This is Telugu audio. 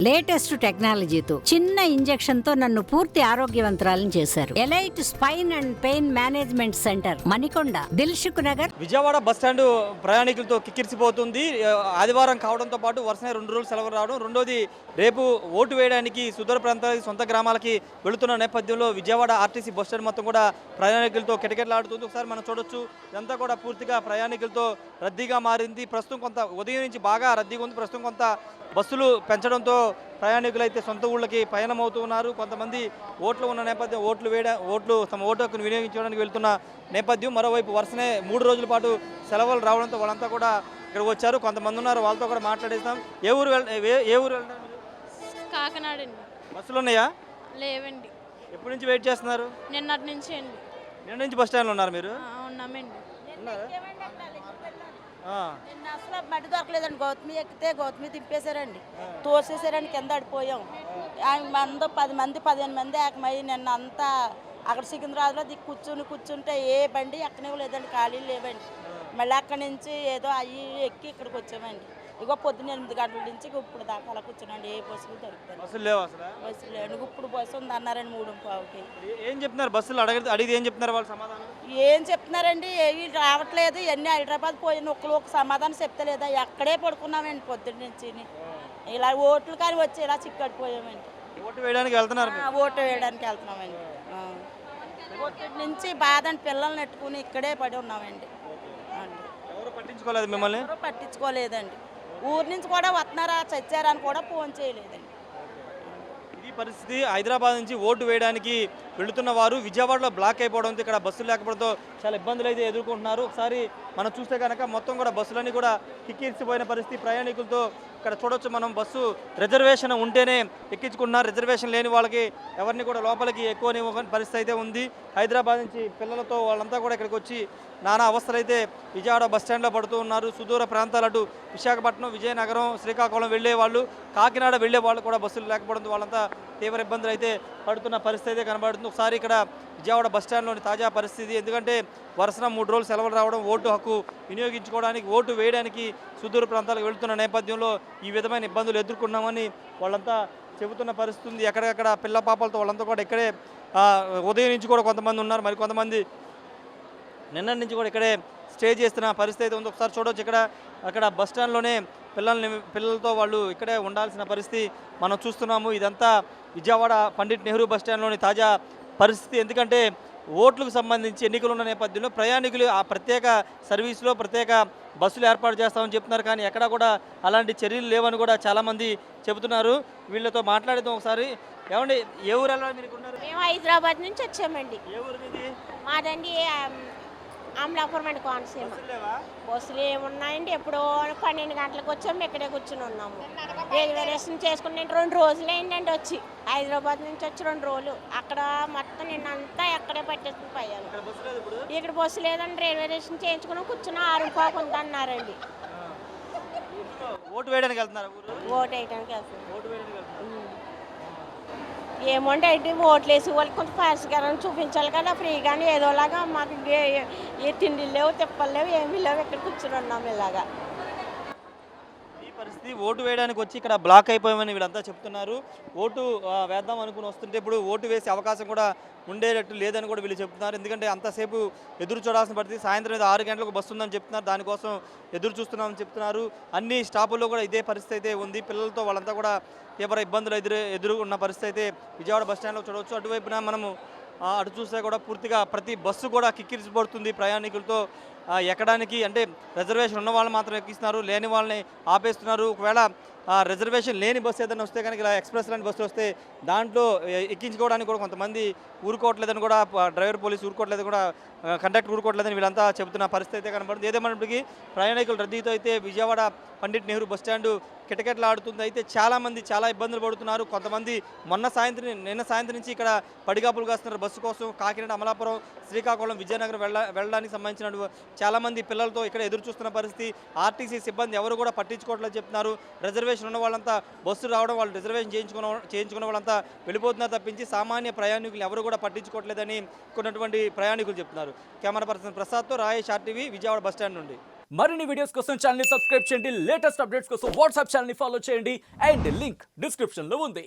లేటెస్ట్ టెక్నాలజీతో చిన్న ఇంజెక్షన్ తో నన్ను పూర్తి ఆరోగ్యవంతురాలను చేశారు. Elite spine and pain management centre, Manikonda, Dilsukh Nagar. Vijayawada bus stand ప్రయాణికులతో కిక్కిరిసిపోతుంది. ఆదివారం కావడంతో పాటు వరుసనే 2 రోజులు సెలవు రావడం, రెండోది రేపు ఓటు వేయడానికి సుదూర ప్రాంతాలకి సొంత గ్రామాలకి వెళుతున్న నేపథ్యంలో విజయవాడ ఆర్టీసీ బస్టాండ్ మొత్తం కూడా ప్రయాణికులతో కిటకిటలాడుతుంది. ఒకసారి మనం చూడొచ్చు, ఇదంతా కూడా పూర్తిగా ప్రయాణికులతో రద్దీగా మారింది. ప్రస్తుతం కొంత ఉదయం నుంచి బాగా రద్దీగా ఉంది. ప్రస్తుతం కొంత బస్సులు పెంచడంతో ప్రయాణికులు అయితే సొంత ఊళ్ళకి పయనమవుతూ ఉన్నారు. కొంతమంది ఓట్లు ఉన్న నేపథ్యం ఓట్లు తమ ఓటు హక్కును వినియోగించడానికి వెళ్తున్న నేపథ్యం. మరోవైపు వరుసనే 3 రోజుల పాటు సెలవులు రావడంతో వాళ్ళంతా కూడా ఇక్కడ వచ్చారు. కొంతమంది ఉన్నారు, వాళ్ళతో కూడా మాట్లాడేస్తాం. ఏ ఊరు వెళ్తారు? కాకినాడ అండి. బస్సులు ఉన్నాయా? లేవండి. ఎప్పటి నుంచి వెయిట్ చేస్తున్నారు? నిన్నటి నుంచి అండి. నిన్న నుంచి బస్ స్టాండ్లో ఉన్నారు మీరు? ఉన్నామండి. నిన్న అసలు మట్టి దొరకలేదండి. గౌతమి ఎక్కితే గౌతమి దింపేశారండి, తోసేసారండి, కింద పడిపోయాం. మంది 10 మంది 15 మంది ఏకమై నిన్న అంతా అక్కడ సికింద్రాబాద్లో కూర్చుంటే ఏ బండి ఎక్కనే లేదండి, ఖాళీలు లేవండి. మళ్ళీ అక్కడి నుంచి ఏదో అయ్యి ఎక్కి ఇక్కడికి వచ్చామండి. ఇగో పొద్దున్న 8 గంటల నుంచి ఇప్పుడు దాకా అలా కూర్చున్నాండి. ఏ బస్సులు దొరుకుతాయి? బస్సులు లేవు అసలు. బస్సులు లేవు. ఇప్పుడు బస్సు ఉంది అన్నారండి 3:15కి. ఏం చెప్తున్నారు? బస్సులు అడిగితే ఏం చెప్తున్నారు వాళ్ళు సమాధానం? ఏం చెప్తున్నారండి, ఏవి రావట్లేదు. ఇవన్నీ హైదరాబాద్ పోయిన ఒక సమాధానం చెప్తలేదా? ఎక్కడే పడుకున్నామండి పొద్దున్న నుంచి. ఇలా ఓట్లు కానీ వచ్చి ఇలా చిక్కడిపోయామండి. ఓటు వేయడానికి వెళ్తున్నారు? ఓటు వేయడానికి వెళ్తున్నామండి. పొద్దున్న నుంచి బాధని పిల్లల్ని నెట్టుకుని ఇక్కడే పడి ఉన్నామండి. ఎవరు పట్టించుకోలేదు మిమ్మల్ని? ఎవరు పట్టించుకోలేదండి. ఊరి నుంచి కూడా వస్తున్నారా చచ్చారని కూడా ఫోన్ చేయలేదండి. ఇది పరిస్థితి. హైదరాబాద్ నుంచి ఓటు వేయడానికి వెళుతున్న వారు విజయవాడలో బ్లాక్ అయిపోవడంతో ఇక్కడ బస్సులు లేకపోవడంతో చాలా ఇబ్బందులు అయితే ఎదుర్కొంటున్నారు. ఒకసారి మనం చూస్తే కనుక మొత్తం కూడా బస్సులన్నీ కూడా కిక్కిరిసిపోయిన పరిస్థితి. ప్రయాణికులతో ఇక్కడ చూడొచ్చు మనం, బస్సు రిజర్వేషన్ ఉంటేనే ఎక్కించుకుంటున్నారు. రిజర్వేషన్ లేని వాళ్ళకి ఎవరిని కూడా లోపలికి ఎక్కువనివ్వని పరిస్థితి అయితే ఉంది. హైదరాబాద్ నుంచి పిల్లలతో వాళ్ళంతా కూడా ఇక్కడికి వచ్చి నానా అవస్థలు అయితే విజయవాడ బస్టాండ్లో పడుతూ ఉన్నారు. సుదూర ప్రాంతాలు అటు విశాఖపట్నం, విజయనగరం, శ్రీకాకుళం వెళ్ళే వాళ్ళు, కాకినాడ వెళ్ళే వాళ్ళు కూడా బస్సులు లేకపోవడంతో వాళ్ళంతా తీవ్ర ఇబ్బందులు అయితే పడుతున్న పరిస్థితి అయితే కనబడుతుంది. ఒకసారి ఇక్కడ విజయవాడ బస్టాండ్లోని తాజా పరిస్థితి. ఎందుకంటే వరుసన 3 రోజులు సెలవులు రావడం, ఓటు హక్కు వినియోగించుకోవడానికి, ఓటు వేయడానికి సుదూర ప్రాంతాలకు వెళుతున్న నేపథ్యంలో ఈ విధమైన ఇబ్బందులు ఎదుర్కొన్నామని వాళ్ళంతా చెబుతున్న పరిస్థితి ఉంది. ఎక్కడెక్కడ పిల్ల పాపలతో వాళ్ళంతా కూడా ఇక్కడే ఉదయం నుంచి కూడా కొంతమంది ఉన్నారు. మరి కొంతమంది నిన్నటి నుంచి కూడా ఇక్కడే స్టే చేస్తున్న పరిస్థితి అయితే ఉంది. ఒకసారి చూడవచ్చు, అక్కడ బస్టాండ్లోనే పిల్లలతో వాళ్ళు ఇక్కడే ఉండాల్సిన పరిస్థితి మనం చూస్తున్నాము. ఇదంతా విజయవాడ పండిట్ నెహ్రూ బస్టాండ్లోని తాజా పరిస్థితి. ఎందుకంటే ఓట్లకు సంబంధించి ఎన్నికలు ఉన్న నేపథ్యంలో ప్రయాణికులు ఆ ప్రత్యేక సర్వీసులో ప్రత్యేక బస్సులు ఏర్పాటు చేస్తామని చెప్తున్నారు. కానీ ఎక్కడా కూడా అలాంటి చర్యలు లేవని కూడా చాలామంది చెబుతున్నారు. వీళ్ళతో మాట్లాడేద్దాం ఒకసారి. ఏమండి, ఏ ఊరు వెళ్ళాలి మీరు? మేము హైదరాబాద్ నుంచి వచ్చామండి. ఏ ఊరు మీది? మాదండి అమలాపురం అండి, కోనసీమ. బస్సులు ఏమున్నాయండి, ఎప్పుడో 12 గంటలకు వచ్చాము, ఇక్కడే కూర్చుని ఉన్నాము. రిజర్వేషన్ చేసుకుని 2 రోజులు అయిందండి వచ్చి. హైదరాబాద్ నుంచి వచ్చి 2 రోజులు అక్కడ మొత్తం నిన్నంతా ఎక్కడే పట్టేసుకుని పోయాను. ఇక్కడ బస్సు లేదండి, రిజర్వేషన్ చేయించుకుని కూర్చుని 6:15 ఉందన్నారండి. ఓటు వేయడానికి వెళ్తున్నారు? ఓటు వేయడానికి వెళ్తున్నాం. ఏమంటే అయితే ఓట్లు వేసి వాళ్ళకి కొంచెం పరిష్కారం చూపించాలి కదా, ఫ్రీగానే ఏదోలాగా. మాకు ఏ తిండి లేవు, తిప్పలు లేవు, ఏమీ లేవు, ఇక్కడ కూర్చుని ఉన్నాము ఇలాగా. ఈ పరిస్థితి. ఓటు వేయడానికి వచ్చి ఇక్కడ బ్లాక్ అయిపోయామని వీళ్ళంతా చెప్తున్నారు. ఓటు వేద్దాం అనుకుని వస్తుంటే ఇప్పుడు ఓటు వేసే అవకాశం కూడా ఉండేటట్టు లేదని కూడా వీళ్ళు చెప్తున్నారు. ఎందుకంటే అంతసేపు ఎదురు చూడాల్సిన పరిస్థితి. సాయంత్రం 6 గంటలకు బస్సు ఉందని చెప్తున్నారు, దానికోసం ఎదురు చూస్తున్నామని చెప్తున్నారు. అన్ని స్టాపుల్లో కూడా ఇదే పరిస్థితి అయితే ఉంది. పిల్లలతో వాళ్ళంతా కూడా తీవ్ర ఇబ్బందులు ఎదురున్న పరిస్థితి అయితే విజయవాడ బస్టాండ్లో చూడవచ్చు. అటువైపున మనము అటు చూస్తే కూడా పూర్తిగా ప్రతి బస్సు కూడా కిక్కిరిసిపడుతుంది ప్రయాణికులతో. ఎక్కడానికి అంటే రిజర్వేషన్ ఉన్న వాళ్ళు మాత్రం ఎక్కిస్తున్నారు, లేని వాళ్ళని ఆపేస్తున్నారు. ఒకవేళ రిజర్వేషన్ లేని బస్సు ఏదైనా వస్తే కనుక, ఇలా ఎక్స్ప్రెస్ లాంటి బస్సులు వస్తే దాంట్లో ఎక్కించుకోవడానికి కూడా కొంతమంది ఊరుకోవట్లేదని కూడా, డ్రైవర్ పోలీసు ఊరుకోవట్లేదు కూడా, కండక్టర్ ఊరుకోవట్లేదని వీళ్ళంతా చెబుతున్న పరిస్థితి అయితే కనబడుతుంది. ఏదేమైనప్పటికీ ప్రయాణికుల రద్దీతో అయితే విజయవాడ పండిట్ నెహ్రూ బస్టాండు కిటకిటలాడుతుంది. అయితే చాలామంది చాలా ఇబ్బందులు పడుతున్నారు. కొంతమంది నిన్న సాయంత్రం నుంచి ఇక్కడ పడిగాపులు కాస్తున్నారు బస్సు కోసం. కాకినాడ, అమలాపురం, శ్రీకాకుళం, విజయనగరం వెళ్ళడానికి సంబంధించిన చాలామంది పిల్లలతో ఇక్కడ ఎదురు చూస్తున్న పరిస్థితి. ఆర్టీసీ సిబ్బంది ఎవరు కూడా పట్టించుకోవట్లేదు చెప్తున్నారు. రిజర్వేషన్ ఉన్న వాళ్ళంతా బస్సు రావడం, వాళ్ళు రిజర్వేషన్ చేయించుకున్న వాళ్ళంతా వెళ్ళిపోతున్నారు తప్పించి సామాన్య ప్రయాణికులు ఎవరు కూడా పట్టించుకోవట్లేదని కొన్నటువంటి ప్రయాణికులు చెప్తున్నారు. కెమెరా పర్సన్ ప్రసాద్తో రాయేష్, RTV, విజయవాడ బస్టాండ్ నుండి. మరిన్ని వీడియోస్ కోసం ఛానల్ ని సబ్స్క్రైబ్ చేయండి, లేటెస్ట్ అప్డేట్స్ కోసం వాట్సాప్ ఛానల్ ని ఫాలో చేయండి అండ్ లింక్ డిస్క్రిప్షన్ లో ఉంది.